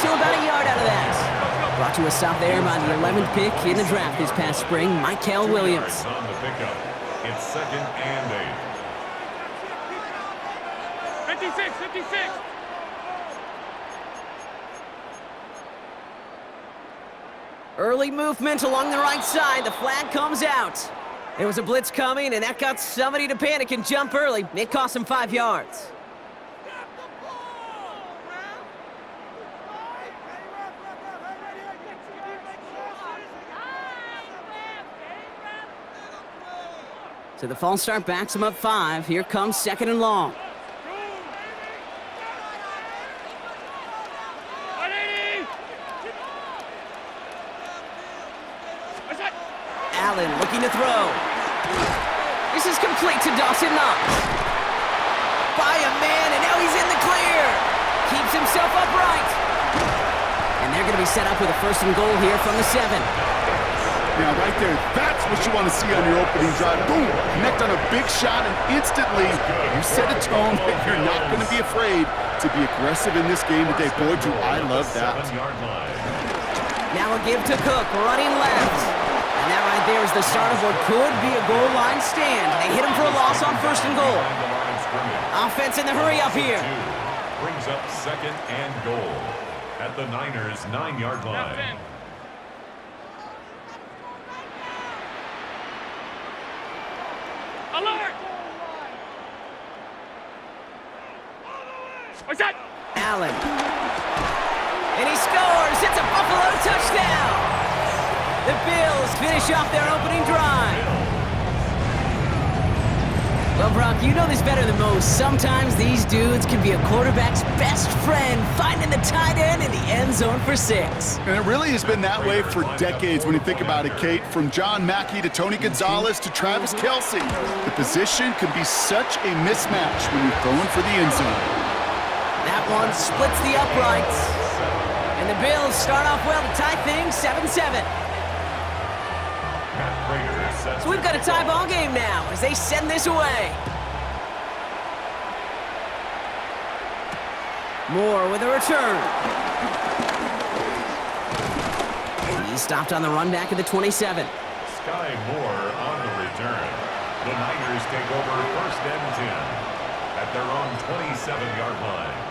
still about a yard out of that. Brought to a stop there by the 11th pick in the draft this past spring, Michael Williams. On the pickup. It's 2nd and 8. 56, 56. Early movement along the right side. The flag comes out. There was a blitz coming, and that got somebody to panic and jump early. It cost him 5 yards. So the false start backs him up 5. Here comes 2nd and long. Allen looking to throw. This is complete to Dawson Knox. By a man, and now he's in the clear. Keeps himself upright. And they're going to be set up with a 1st and goal here from the 7. Now, right there, that's what you want to see on your opening drive. Boom! Connect on a big shot, and instantly you set a tone that you're not going to be afraid to be aggressive in this game today. Boy, do I love that. Now a give to Cook, running left. And that right there is the start of what could be a goal line stand. They hit him for a loss on 1st and goal. Offense in the hurry up here. Brings up 2nd and goal at the Niners' 9-yard line. Alert! What's that? Allen. And he scores. It's a Buffalo touchdown. The Bills finish off their opening drive. Well, Brock, you know this better than most. Sometimes these dudes can be a quarterback's best friend, finding the tight end in the end zone for 6. And it really has been that way for decades when you think about it, Kate. From John Mackey to Tony Gonzalez to Travis Kelce. The position can be such a mismatch when you're throwing for the end zone. That one splits the uprights. And the Bills start off well to tie things 7-7. So we've got a tie ball game now as they send this away. Moore with a return. He's stopped on the run back at the 27. Sky Moore on the return. The Niners take over 1st and 10 at their own 27-yard line.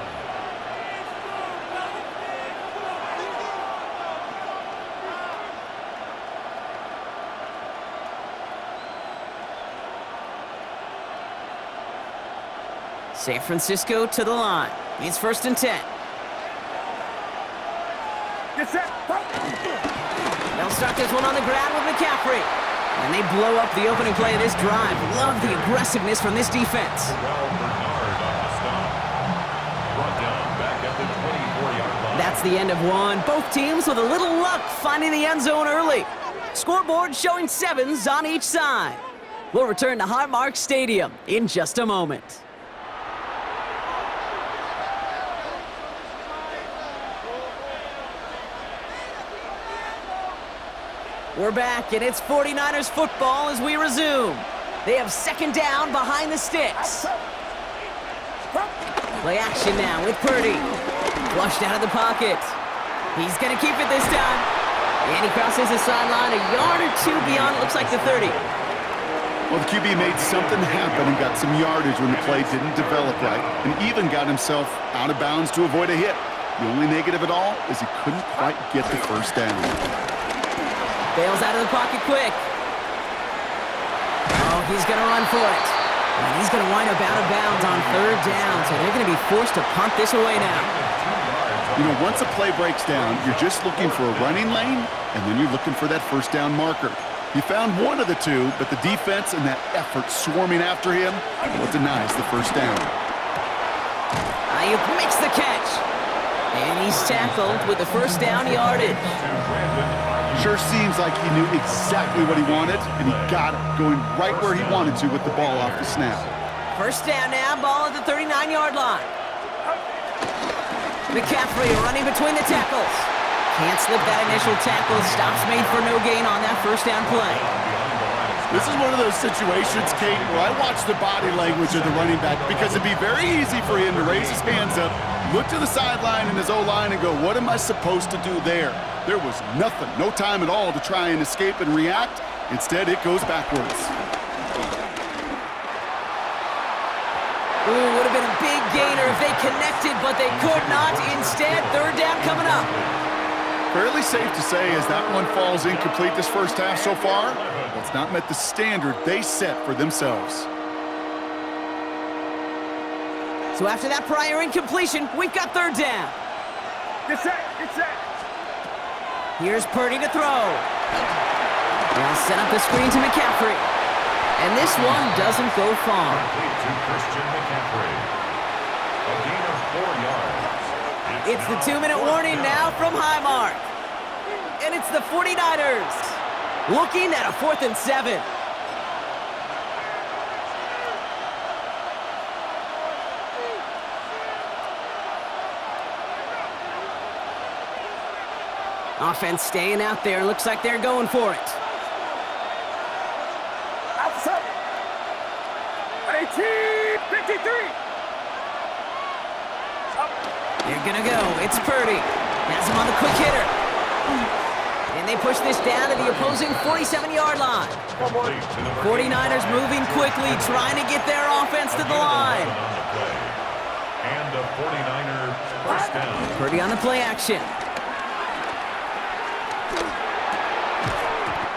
San Francisco to the line. It's 1st and 10. They'll start this one on the ground with McCaffrey. And they blow up the opening play of this drive. Love the aggressiveness from this defense. That's the end of one. Both teams with a little luck finding the end zone early. Scoreboard showing 7s on each side. We'll return to Highmark Stadium in just a moment. We're back, and it's 49ers football as we resume. They have 2nd down behind the sticks. Play action now with Purdy. Flushed out of the pocket. He's going to keep it this time. And he crosses the sideline a yard or 2 beyond, looks like the 30. Well, the QB made something happen and got some yardage when the play didn't develop right, and even got himself out of bounds to avoid a hit. The only negative at all is he couldn't quite get the 1st down. Bails out of the pocket quick. Oh, he's going to run for it. And he's going to wind up out of bounds on 3rd down, so they're going to be forced to punt this away now. You know, once a play breaks down, you're just looking for a running lane, and then you're looking for that 1st down marker. He found one of the two, but the defense and that effort swarming after him, well, denies the 1st down. Ayuk makes the catch. And he's tackled with the 1st down yardage. Sure seems like he knew exactly what he wanted, and he got it, going right where he wanted to with the ball off the snap. 1st down now, ball at the 39-yard line. McCaffrey running between the tackles. Can't slip that initial tackle. Stops made for no gain on that 1st down play. This is one of those situations, Kate, where I watch the body language of the running back because it'd be very easy for him to raise his hands up, look to the sideline in his O-line and go, what am I supposed to do there? There was nothing, no time at all to try and escape and react. Instead, it goes backwards. Ooh, would have been a big gainer if they connected, but they could not. Instead, third down coming up. Fairly safe to say as that one falls incomplete this first half so far, well, it's not met the standard they set for themselves. So after that prior incompletion, we've got third down. Get set, get set. Here's Purdy to throw. They'll set up the screen to McCaffrey. And this one doesn't go far. Complete to Christian McCaffrey. A gain of 4 yards. It's the 2-minute warning now from Highmark. And it's the 49ers looking at a 4th and 7. Offense staying out there. Looks like they're going for it. Outside. 18-53. They're gonna go. It's Purdy. Has him on the quick hitter. And they push this down to the opposing 47-yard line. 49ers moving quickly, trying to get their offense to the line. And a 49er first down. Purdy on the play action.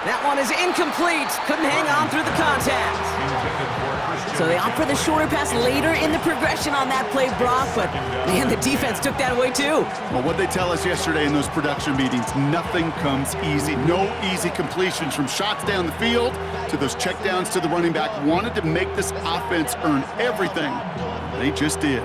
That one is incomplete. Couldn't hang on through the contact. So they opt for the shorter pass later in the progression on that play, Brock, but man, the defense took that away too. Well, what they tell us yesterday in those production meetings, nothing comes easy. No easy completions from shots down the field to those checkdowns to the running back. Wanted to make this offense earn everything. They just did.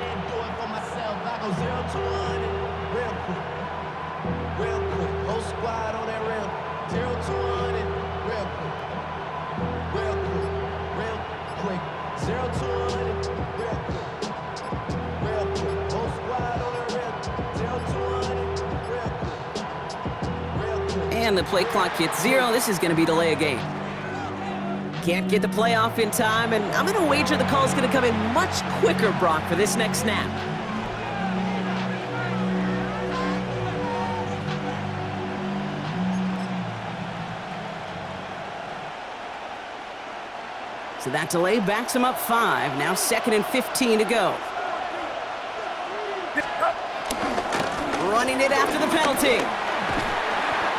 And the play clock hits 0. This is going to be delay a game. Can't get the play off in time, and I'm going to wager the call is going to come in much quicker, Brock, for this next snap. So that delay backs him up 5. Now 2nd and 15 to go. Running it after the penalty.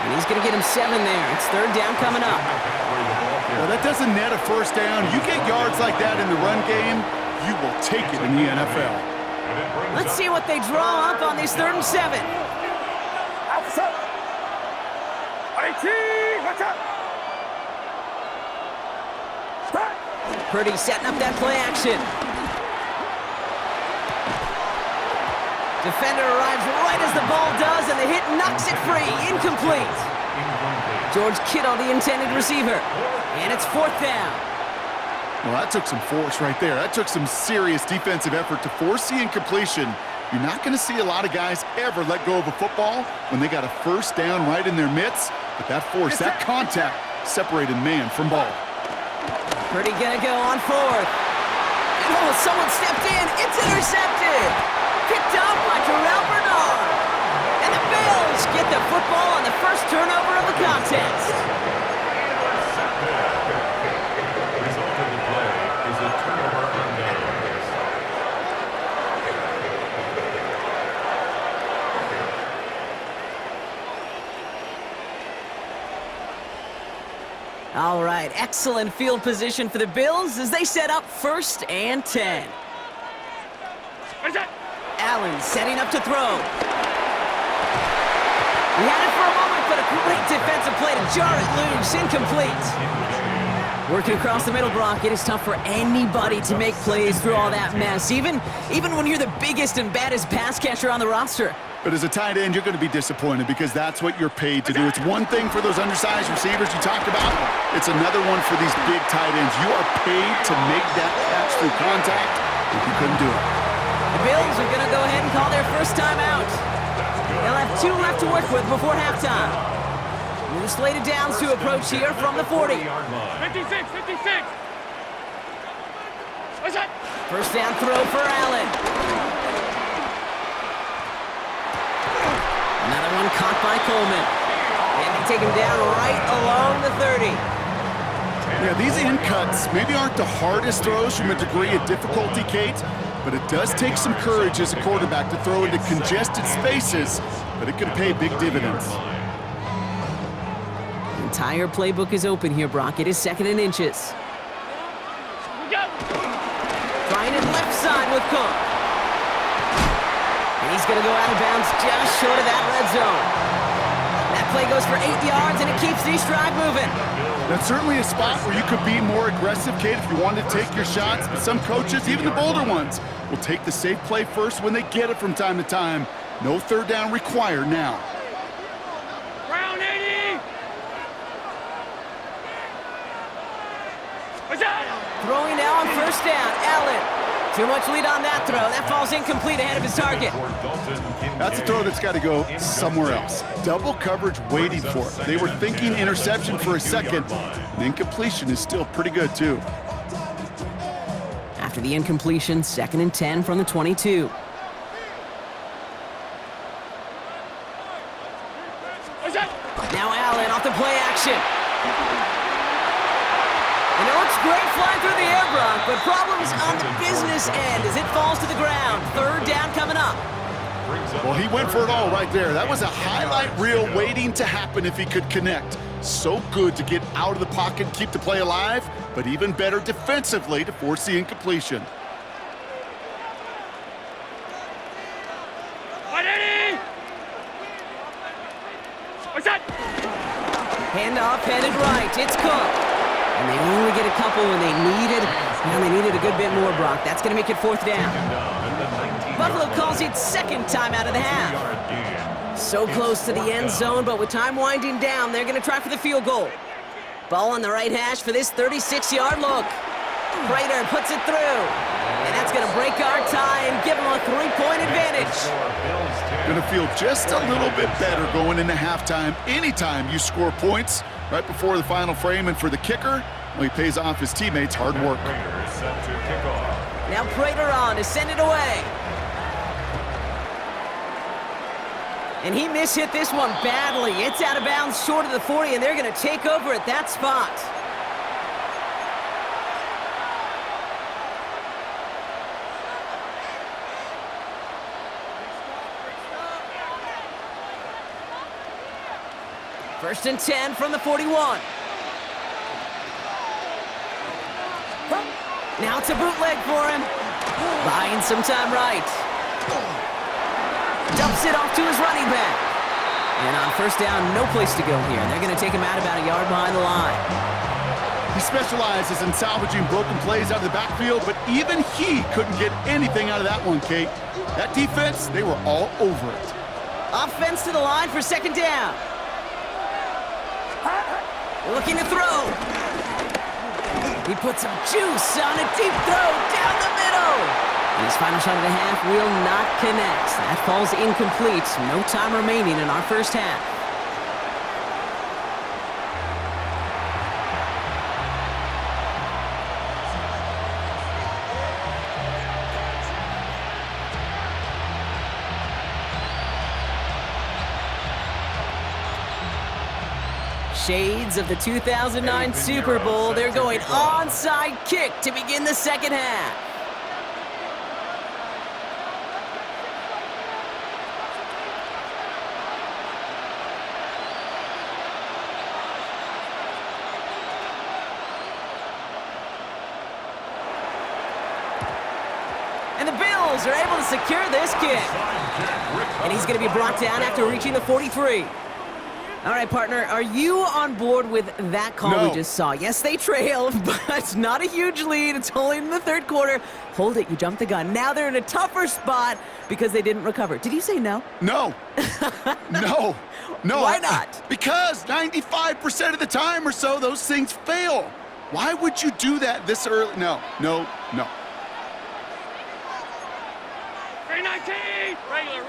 And he's going to get him 7 there. It's third down coming up. Well, that doesn't net a first down. You get yards like that in the run game, you will take it in the NFL. Let's see what they draw up on this 3rd and 7. Outside. 18, watch out. Purdy setting up that play action. Defender arrives right as the ball does, and the hit knocks it free. Incomplete. George Kittle, the intended receiver. And it's 4th down. Well, that took some force right there. That took some serious defensive effort to force the incompletion. You're not going to see a lot of guys ever let go of a football when they got a first down right in their midst. But that force, that contact, separated man from ball. Purdy gonna go on 4th. And oh, someone stepped in. It's intercepted. Picked up by Terrell Bernard. And the Bills get the football on the first turnover of the contest. The result of the play is a turnover on downs. All right, excellent field position for the Bills as they set up 1st and 10. Allen setting up to throw. He had it for a moment, but a great defensive play to jar it loose. Incomplete. Working across the middle, Brock, it is tough for anybody to make plays through all that mess, even when you're the biggest and baddest pass catcher on the roster. But as a tight end, you're going to be disappointed because that's what you're paid to do. It's one thing for those undersized receivers you talked about. It's another one for these big tight ends. You are paid to make that catch through contact, if you couldn't do it. The Bills are going to go ahead and call their first timeout. They'll have 2 left to work with before halftime. New slated downs to approach here from the 40. 56, 56. What's that? First down throw for Allen. Another one caught by Coleman. And they take him down right along the 30. Yeah, these in cuts maybe aren't the hardest throws from a degree of difficulty, Kate, but it does take some courage as a quarterback to throw into congested spaces, but it can pay big dividends. The entire playbook is open here, Brock. It is 2nd and inches. Trying it left side with Cook. And he's going to go out of bounds just short of that red zone. That play goes for 8 yards, and it keeps the drive moving. That's certainly a spot where you could be more aggressive, Kate, if you wanted to take your shots. But some coaches, even the bolder ones, will take the safe play first when they get it from time to time. No third down required now. Round 80. What's that? Throwing now on first down, Allen. Too much lead on that throw. That falls incomplete ahead of his target. That's a throw that's got to go somewhere else. Double coverage waiting for it. They were thinking interception for a second. And incompletion is still pretty good, too. After the incompletion, 2nd and 10 from the 22. What's that? Now Allen off the play action. And it looks great flying through the air, Brock, but problems on the business end as it falls to the ground. 3rd down coming up. Well, he went for it all right there. That was a highlight reel waiting to happen if he could connect. So good to get out of the pocket and keep the play alive, but even better defensively to force the incompletion. 180. What's that? Handoff headed right. It's Cook. And they only get a couple when they needed. Now they needed a good bit more, Brock. That's going to make it 4th down. Buffalo calls it 2nd time out of the half. So close to the end zone, but with time winding down, they're going to try for the field goal. Ball on the right hash for this 36-yard look. Prater puts it through. And that's going to break our tie and give them a 3-point advantage. Going to feel just a little bit better going into halftime anytime you score points right before the final frame. And for the kicker, well, he pays off his teammates' hard work. Now Prater on to send it away. And he mishit this one badly. It's out of bounds short of the 40, and they're going to take over at that spot. First and 10 from the 41. Now it's a bootleg for him. Buying some time right. Dumps it off to his running back. And on first down, no place to go here. They're going to take him out about a yard behind the line. He specializes in salvaging broken plays out of the backfield, but even he couldn't get anything out of that one, Kate. That defense, they were all over it. Offense to the line for 2nd down. Looking to throw. He puts some juice on a deep throw down the middle. And his final shot of the half will not connect. That falls incomplete. No time remaining in our first half. Shades of the 2009 Super Bowl. They're going onside kick to begin the second half. And the Bills are able to secure this kick. And he's going to be brought down after reaching the 43. All right, partner, are you on board with that call No. we just saw? Yes, they trail, but it's not a huge lead. It's only in the 3rd quarter. Hold it, you jumped the gun. Now they're in a tougher spot because they didn't recover. Did you say no? No. No. No. Why not? Because 95% of the time or so, those things fail. Why would you do that this early? No. 319. Regular.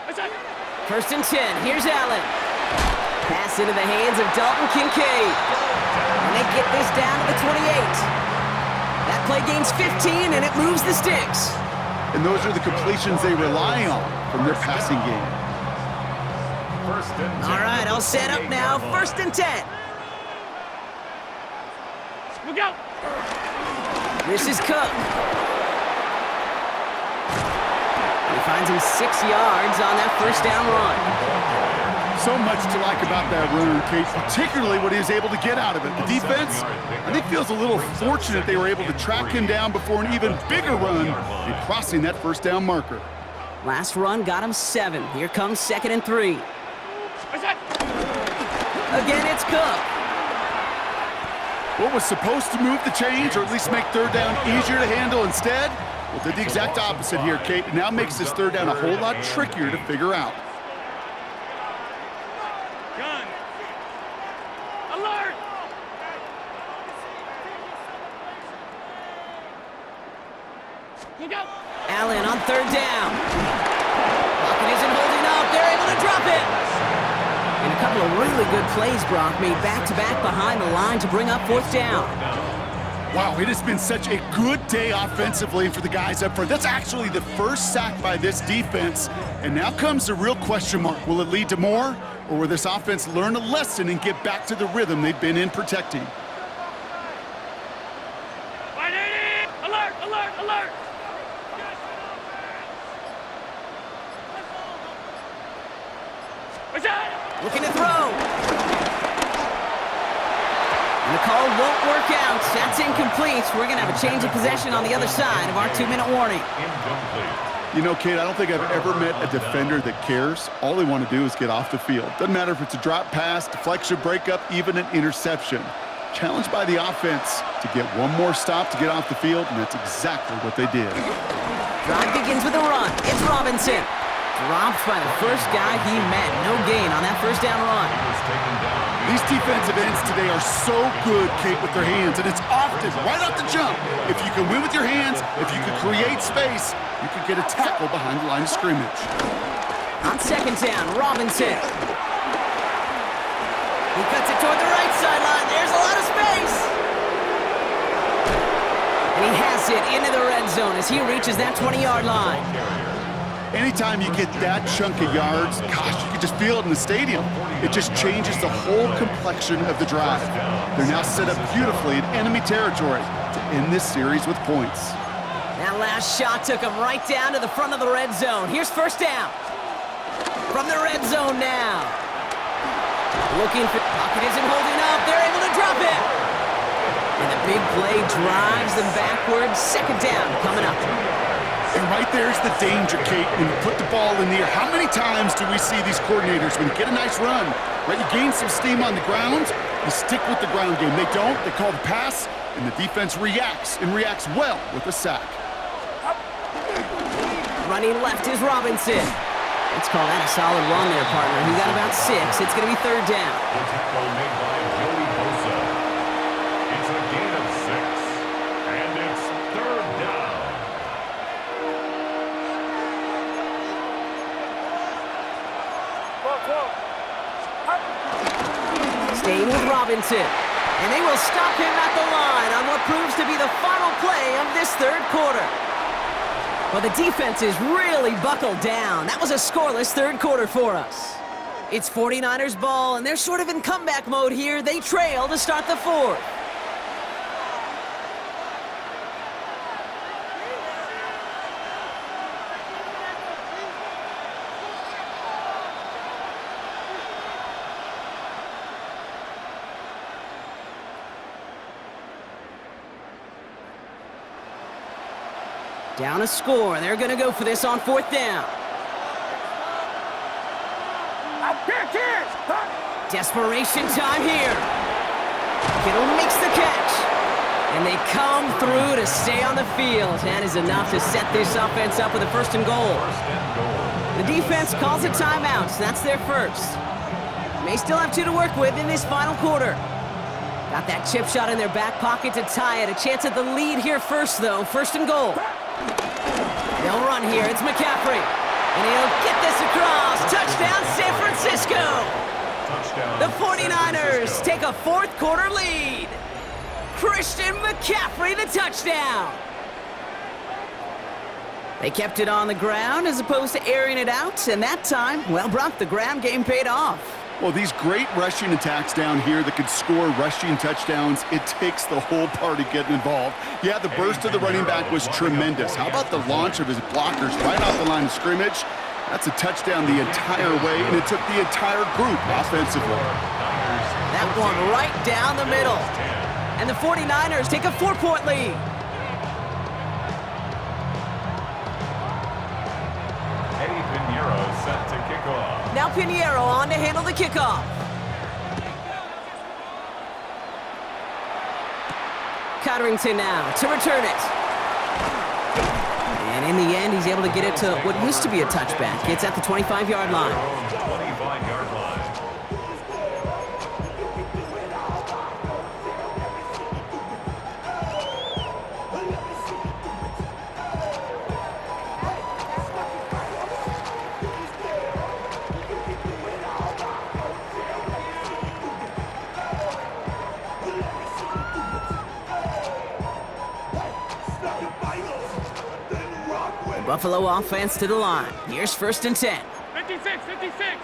What's that? First and 10. Here's Allen. Pass into the hands of Dalton Kincaid. And they get this down to the 28. That play gains 15, and it moves the sticks. And those are the completions they rely on from their passing game. All right, all set up now. First and 10. Look out! This is Cook. He finds him 6 yards on that first down run. So much to like about that run, Kate, particularly what he was able to get out of it. The defense, I think, feels a little fortunate they were able to track him down before an even bigger run in crossing that first down marker. Last run got him 7. Here comes 2nd and 3. Again, it's Cook. What was supposed to move the chains, or at least make third down easier to handle instead, well, did the exact opposite here, Kate. It now makes this third down a whole lot trickier to figure out. Gun! Alert! Look out! Allen on third down. Pocket isn't holding up. They're able to drop it. And a couple of really good plays, Brock, made back-to-back behind the line to bring up fourth down. Wow, it has been such a good day offensively for the guys up front. That's actually the first sack by this defense. And now comes the real question mark. Will it lead to more, or will this offense learn a lesson and get back to the rhythm they've been in protecting? 180! Alert! Alert! Alert! What's that? Looking to throw. And the call won't work out. That's incomplete. We're going to have a change of possession on the other side of our 2-minute warning. You know, Kate, I don't think I've ever met a defender that cares. All they want to do is get off the field. Doesn't matter if it's a drop pass, deflection, breakup, even an interception. Challenged by the offense to get one more stop to get off the field, and that's exactly what they did. Drive begins with a run. It's Robinson. Dropped by the first guy he met. No gain on that first down run. These defensive ends today are so good, Kate, with their hands, and it's often right off the jump. If you can win with your hands, if you can create space, you can get a tackle behind the line of scrimmage. On second down, Robinson. He cuts it toward the right sideline. There's a lot of space. And he has it into the red zone as he reaches that 20-yard line. Anytime you get that chunk of yards, gosh, you can just feel it in the stadium. It just changes the whole complexion of the drive. They're now set up beautifully in enemy territory to end this series with points. That last shot took him right down to the front of the red zone. Here's first down. From the red zone now. Looking for... Pocket isn't holding up. They're able to drop it. And the big play drives them backwards. Second down coming up. And right there's the danger, Kate, when you put the ball in the air. How many times do we see these coordinators, when you get a nice run, right, you gain some steam on the ground, you stick with the ground game. They don't, they call the pass, and the defense reacts, and reacts well with a sack. Running left is Robinson. Let's call that a solid run there, partner. He got about 6. It's going to be third down. It's a gain of 6, and it's third down. Staying with Robinson. And they will stop him at the line on what proves to be the final play of this third quarter. Well, the defense is really buckled down. That was a scoreless third quarter for us. It's 49ers ball, and they're sort of in comeback mode here. They trail to start the fourth. Down a score. They're going to go for this on fourth down. Desperation time here. Kittle makes the catch. And they come through to stay on the field. That is enough to set this offense up with a first and goal. The defense calls a timeout. So that's their first. May still have 2 to work with in this final quarter. Got that chip shot in their back pocket to tie it. A chance at the lead here first, though. First and goal. They'll run here. It's McCaffrey. And he'll get this across. Touchdown, Francisco. Touchdown, The San 49ers Francisco. take a fourth quarter lead. Christian McCaffrey, the touchdown. They kept it on the ground as opposed to airing it out, and that time, well, Brock, the ground game paid off. Well, these great rushing attacks down here that could score rushing touchdowns, it takes the whole party getting involved. Yeah, the burst of the running back was tremendous. How about the launch of his blockers right off the line of scrimmage? That's a touchdown the entire way, and it took the entire group offensively. That one right down the middle. And the 49ers take a 4-point lead. Eddie Pinheiro set to kick off. Now Pinheiro on to handle the kickoff. Cotterington now to return it. And in the end, he's able to get it to what used to be a touchback. It's at the 25-yard line. Their own 25-yard line. Buffalo offense to the line. Here's 1st and 10. 56, 56.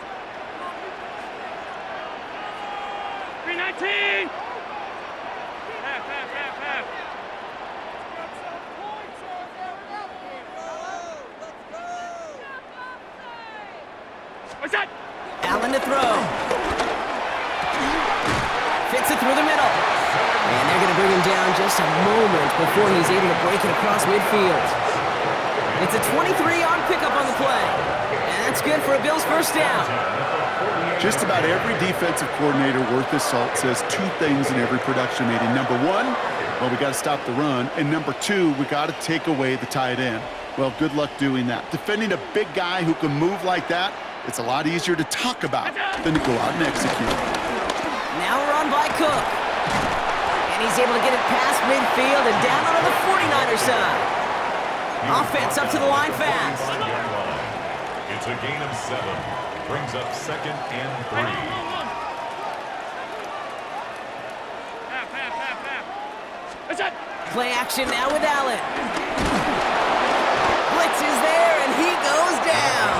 319. Half, half, half, half. What's that? Allen to throw. Fits it through the middle. And they're going to bring him down just a moment before he's able to break it across midfield. It's a 23-yard pickup on the play. And that's good for a Bills first down. Just about every defensive coordinator worth his salt says two things in every production meeting. Number one, well, we got to stop the run. And number two, we got to take away the tight end. Well, good luck doing that. Defending a big guy who can move like that, it's a lot easier to talk about than to go out and execute. Now run by Cook. And he's able to get it past midfield and down on the 49ers side. Offense up to the line fast. It's a gain of 7. Brings up 2nd and 3. Half, half, half, half. What's that? Play action now with Allen. Blitz is there, and he goes down.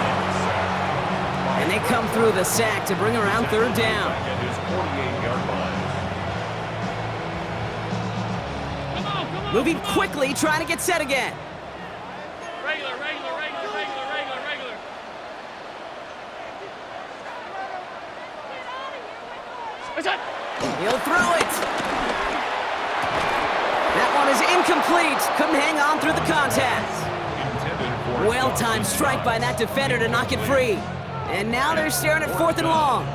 And they come through the sack to bring around 3rd down. At his 48-yard line. Come on, come on. Moving quickly, trying to get set again. Regular, regular, regular, regular, regular, regular. What's that? He'll throw it. That one is incomplete. Couldn't hang on through the contact. Intended for Well-timed strike by that defender to knock it free. And now they're staring at 4th and long.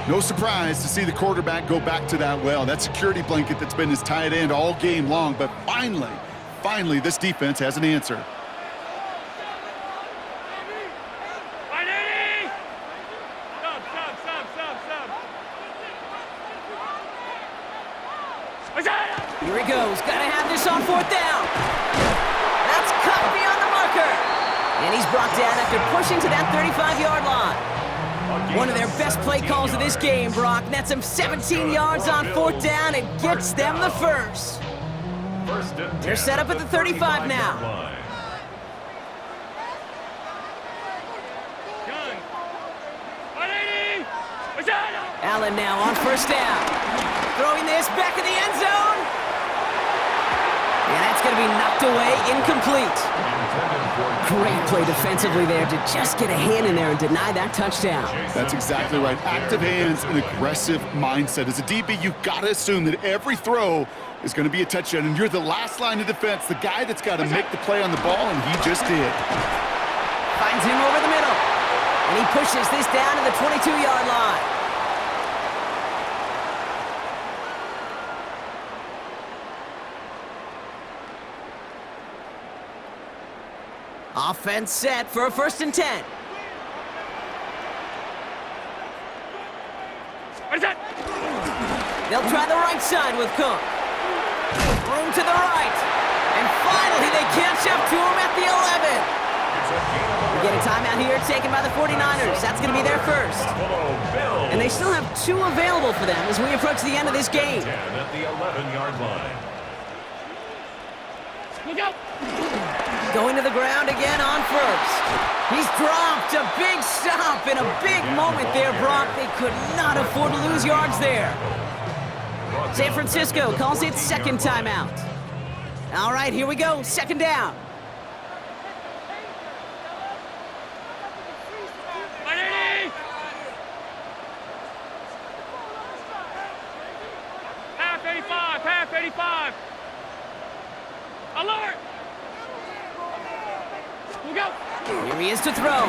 No surprise to see the quarterback go back to that well. That security blanket that's been his tight end all game long. But finally, this defense has an answer. 180. Sub. What's that? Here he goes. Gotta have this on 4th down. That's cut beyond the marker. And he's brought down after pushing to that 35-yard line. One of their best play calls of this game, Brock. Nets him 17 yards on 4th down and gets them the first. They're set up at the 35 now. Gun. 180. What's that? Allen now on 1st down. Throwing this back in the end zone. And that's going to be knocked away, incomplete. Great play defensively there to just get a hand in there and deny that touchdown. That's exactly right. Active hands and aggressive mindset. As a DB, you've got to assume that every throw is going to be a touchdown, and you're the last line of defense, the guy that's got to make the play on the ball, and he just did. Finds him over the middle. And he pushes this down to the 22-yard line. Offense set for a 1st and 10. What is that? They'll try the right side with Cook. Room to the right. And finally, they catch up to him at the 11. Get a timeout here taken by the 49ers. That's going to be their first. Buffalo Bills. And they still have 2 available for them as we approach the end of this game. 10 at the 11-yard line. Look out! Going to the ground again on first. He's dropped. A big stop and a big moment there, Brock. They could not afford to lose yards there. San Francisco calls it second timeout. All right, here we go. Second down. Half 85, half 85. Alert! Look out! Here he is to throw.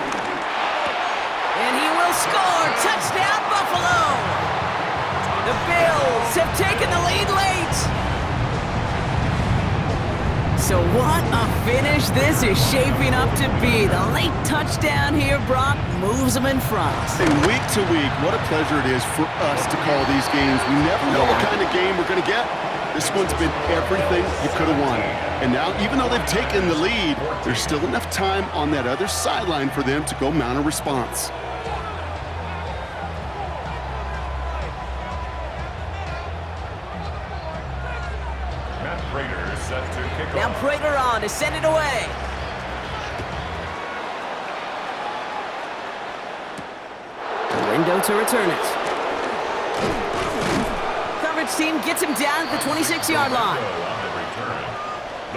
And he will score. Touchdown, Buffalo! The Bills have taken the lead late. So what a finish this is shaping up to be. The late touchdown here, Brock, moves them in front. And week to week, what a pleasure it is for us to call these games. We never know what kind of game we're going to get. This one's been everything you could have wanted. And now, even though they've taken the lead, there's still enough time on that other sideline for them to go mount a response. Set to kick now off. Prater on to send it away. The window to return it. Coverage team gets him down at the 26-yard line. On the return,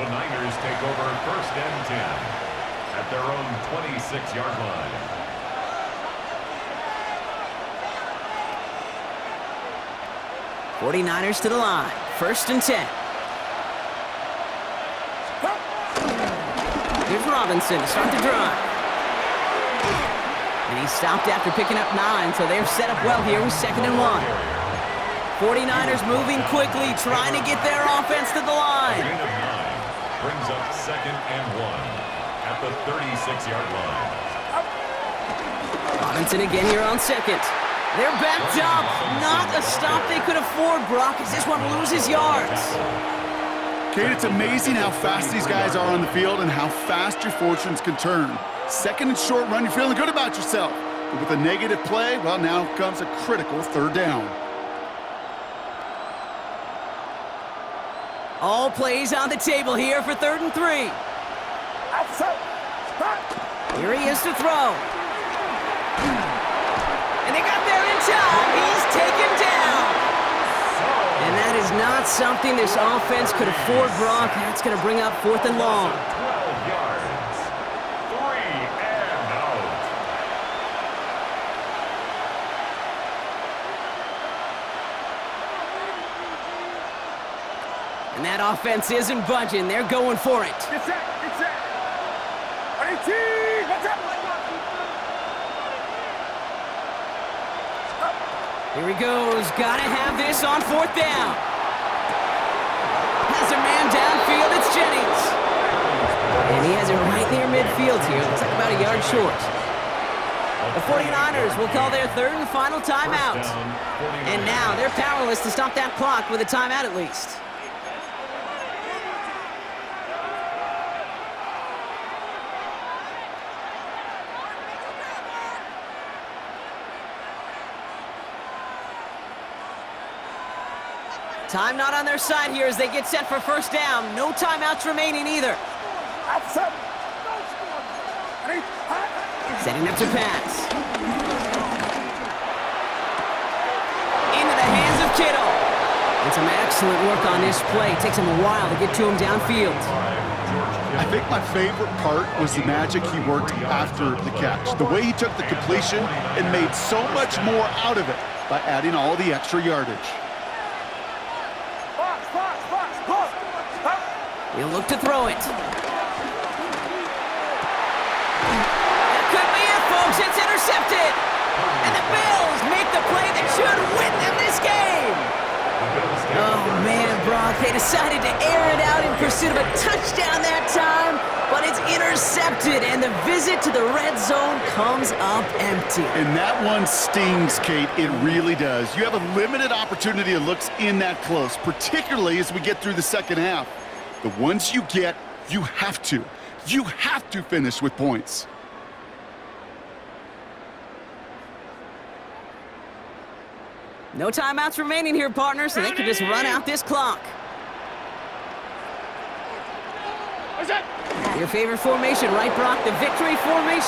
the Niners take over first and 10 at their own 26-yard line. '49ers to the line. First and 10. Here's Robinson to start the drive. And he stopped after picking up 9, so they're set up well here with second and 1. 49ers moving quickly, trying to get their offense to the line. Gain of 9 brings up second and 1 at the 36-yard line. Robinson again here on second. They're backed up. Not a stop they could afford, Brock, as this one loses yards. Kate, it's amazing how fast these guys are on the field and how fast your fortunes can turn. Second and short run, you're feeling good about yourself. But with a negative play, well, now comes a critical third down. All plays on the table here for 3rd and 3. Here he is to throw. And they got there in time. He's taken down. And that is not something this offense could afford, Brock. That's going to bring up 4th and long. 12 yards. 3 and out. And that offense isn't budging. They're going for it. Get set, get set. 18, what's up? Here he goes. Gotta have this on 4th down. Has a man downfield. It's Jennings. And he has it right near midfield here. Looks like about a yard short. The 49ers will call their 3rd and final timeout. And now they're powerless to stop that clock with a timeout at least. Time not on their side here as they get set for first down. No timeouts remaining either. Setting up to pass. Into the hands of Kittle. And some excellent work on this play. It takes him a while to get to him downfield. I think my favorite part was the magic he worked after the catch. The way he took the completion and made so much more out of it by adding all the extra yardage. He'll look to throw it. That could be it, folks. It's intercepted. And the Bills make the play that should win them this game. Oh, man, Brock. They decided to air it out in pursuit of a touchdown that time, but it's intercepted, and the visit to the red zone comes up empty. And that one stings, Kate. It really does. You have a limited opportunity that looks in that close, particularly as we get through the second half. The ones you get, you have to finish with points. No timeouts remaining here, partner, so they can just run out this clock. Your favorite formation, right, Brock? The victory formation.